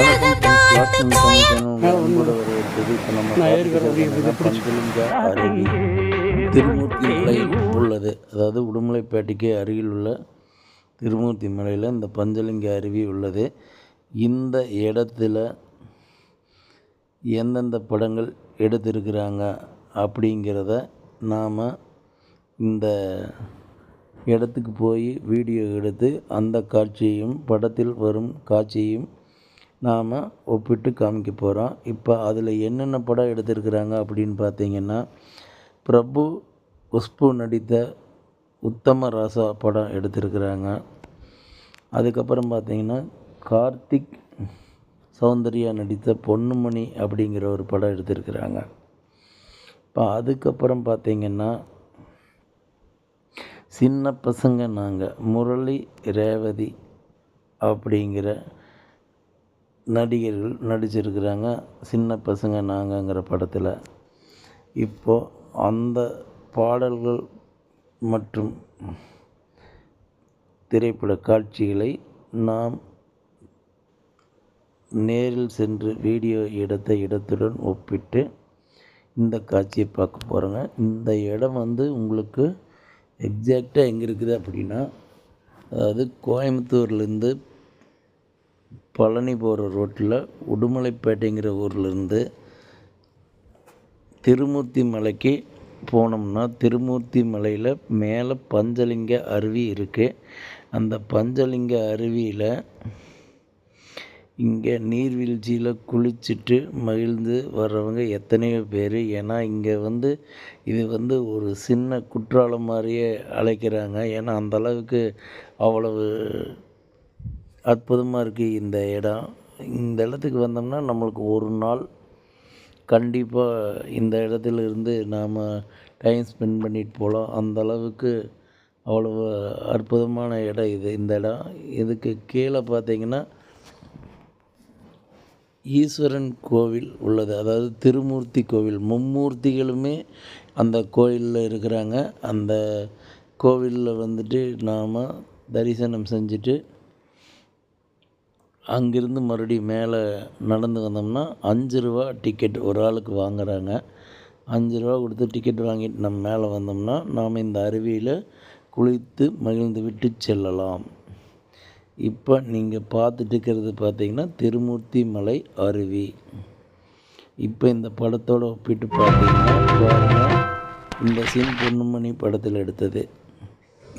வணக்கம் friends, last time Tamil channel உங்களோட வரவேற்றது. இப்போ நம்ம பஞ்சலிங்க அருவி திருமூர்த்தி மலையில் உள்ளது. அதாவது உடுமலைப்பேட்டைக்கு அருகில் உள்ள திருமூர்த்தி மலையில் இந்த பஞ்சலிங்க அருவி உள்ளது. இந்த இடத்துல எந்தெந்த படங்கள் எடுத்திருக்கிறாங்க அப்படிங்கிறத நாம் இந்த இடத்துக்கு போய் வீடியோ எடுத்து அந்த காட்சியையும் படத்தில் வரும் காட்சியையும் நாம் ஒப்பிட்டு காமிக்க போகிறோம். இப்போ அதில் என்னென்ன படம் எடுத்திருக்கிறாங்க அப்படின்னு பார்த்தீங்கன்னா, பிரபு குஷ்பு நடித்த உத்தம ராசா படம் எடுத்திருக்கிறாங்க. அதுக்கப்புறம் பார்த்திங்கன்னா கார்த்திக் சௌந்தர்யா நடித்த பொன்னுமணி அப்படிங்கிற ஒரு படம் எடுத்திருக்கிறாங்க. இப்போ அதுக்கப்புறம் பார்த்திங்கன்னா சின்ன பசங்க நாங்கள் முரளி ரேவதி அப்படிங்கிற நடிகர்கள் நடிச்சிருக்கிறாங்க சின்ன பசங்க நாங்கங்கிற படத்தில். இப்போது அந்த பாடல்கள் மற்றும் திரைப்பட காட்சிகளை நாம் நேரில் சென்று வீடியோ எடுத்த இடத்துடன் ஒப்பிட்டு இந்த காட்சியை பார்க்க போகிறோங்க. இந்த இடம் உங்களுக்கு எக்ஸாக்டாக எங்கே இருக்குது அப்படின்னா, அதாவது கோயம்புத்தூர்லேருந்து பழனி போகிற ரோட்டில் உடுமலைப்பேட்டைங்கிற ஊர்லேருந்து திருமூர்த்தி மலைக்கு போனோம்னா, திருமூர்த்தி மலையில் மேலே பஞ்சலிங்க அருவி இருக்குது. அந்த பஞ்சலிங்க அருவியில் இங்கே நீர்வீழ்ச்சியில் குளிச்சுட்டு மகிழ்ந்து வர்றவங்க எத்தனையோ பேர். ஏன்னா இங்கே இது ஒரு சின்ன குற்றாலம் மாதிரியே அழைக்கிறாங்க. ஏன்னா அந்தளவுக்கு அவ்வளவு அற்புதமாக இருக்குது இந்த இடம். இந்த இடத்துக்கு வந்தோம்னா நம்மளுக்கு ஒரு நாள் கண்டிப்பாக இந்த இடத்துல இருந்து நாம் டைம் ஸ்பெண்ட் பண்ணிட்டு போகலாம். அந்தளவுக்கு அவ்வளவு அற்புதமான இடம் இது. இந்த இடம் இதுக்கு கீழே பார்த்திங்கன்னா ஈஸ்வரன் கோவில் உள்ளது. அதாவது திருமூர்த்தி கோவில், மும்மூர்த்திகளுமே அந்த கோயிலில் இருக்கிறாங்க. அந்த கோவிலில் நாம் தரிசனம் செஞ்சுட்டு அங்கிருந்து மறுபடியும் மேலே நடந்து வந்தோம்னா 5 ரூபா டிக்கெட் ஒரு ஆளுக்கு வாங்குகிறாங்க. 5 ரூபா கொடுத்து டிக்கெட் வாங்கிட்டு நம்ம மேலே வந்தோம்னா நாம் இந்த அருவியில் குளித்து மகிழ்ந்து விட்டு செல்லலாம். இப்போ நீங்கள் பார்த்துட்டு இருக்கிறது பார்த்திங்கன்னா திருமூர்த்தி மலை அருவி. இப்போ இந்த படத்தோடு ஒப்பிட்டு பார்த்தீங்கன்னா பாருங்கள், இந்த சீன் பொன்னுமணி படத்தில் எடுத்தது.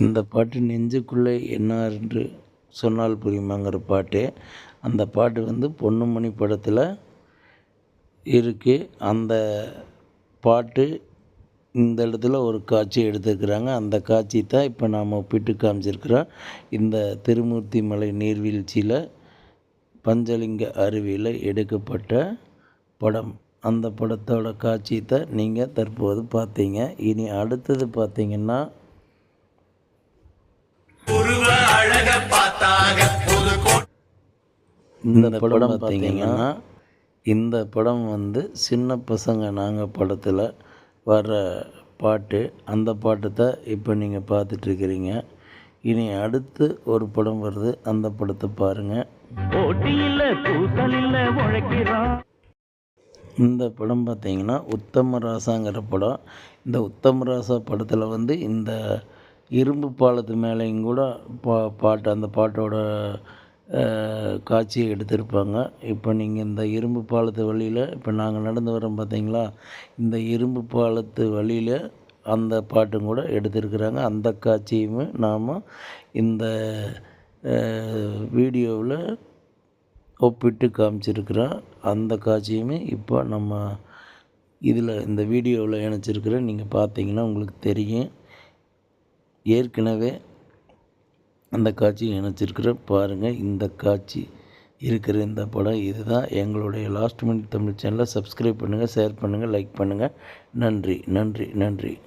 இந்த பாட்டு நெஞ்சுக்குள்ளே என்ன என்று சொன்னால் புரியுமாங்கிற பாட்டு. அந்த பாட்டு பொன்னுமணி படத்தில் இருக்குது. அந்த பாட்டு இந்த இடத்துல ஒரு காட்சி எடுத்துருக்குறாங்க. அந்த காட்சி தான் இப்போ நாம் ஒப்பிட்டு காமிச்சிருக்கிறோம். இந்த திருமூர்த்தி மலை நீர்வீழ்ச்சியில் பஞ்சலிங்க அருவியில் எடுக்கப்பட்ட படம். அந்த படத்தோட காட்சி தான் நீங்கள் தற்போது பார்த்தீங்க. இனி அடுத்தது பார்த்தீங்கன்னா இந்த படம் பார்த்தீங்கன்னா இந்த படம் சின்ன பசங்க நாங்கள் படத்தில் வர்ற பாட்டு. அந்த பாட்டு தான் இப்போ நீங்கள் பார்த்துட்ருக்கிறீங்க. இனி அடுத்து ஒரு படம் வருது, அந்த படத்தை பாருங்கள். இந்த படம் பார்த்தீங்கன்னா உத்தம ராசாங்கிற படம். இந்த உத்தம ராசா படத்தில் இந்த இரும்பு பாலத்து மேலேயும் கூட பாட்டு, அந்த பாட்டோட காட்சியை எடுத்திருப்பாங்க. இப்போ நீங்கள் இந்த இரும்பு பாலத்து வழியில் இப்போ நாங்கள் நடந்து வரோம் பார்த்தீங்களா, இந்த இரும்பு பாலத்து வழியில் அந்த பாட்டும் கூட எடுத்திருக்கிறாங்க. அந்த காட்சியுமே நாம் இந்த வீடியோவில் ஒப்பிட்டு காமிச்சிருக்கிறோம். அந்த காட்சியுமே இப்போ நம்ம இதில் இந்த வீடியோவில் இணைச்சிருக்கிறேன். நீங்கள் பார்த்தீங்கன்னா உங்களுக்கு தெரியும். ஏற்கனவே அந்த காட்சி இணைச்சிருக்கிறேன் பாருங்கள். இந்த காட்சி இருக்கிற இந்த படம் இதுதான். எங்களுடைய லாஸ்ட் மினிட் தமிழ் சேனலை சப்ஸ்கிரைப் பண்ணுங்கள், ஷேர் பண்ணுங்கள், லைக் பண்ணுங்கள். நன்றி நன்றி நன்றி.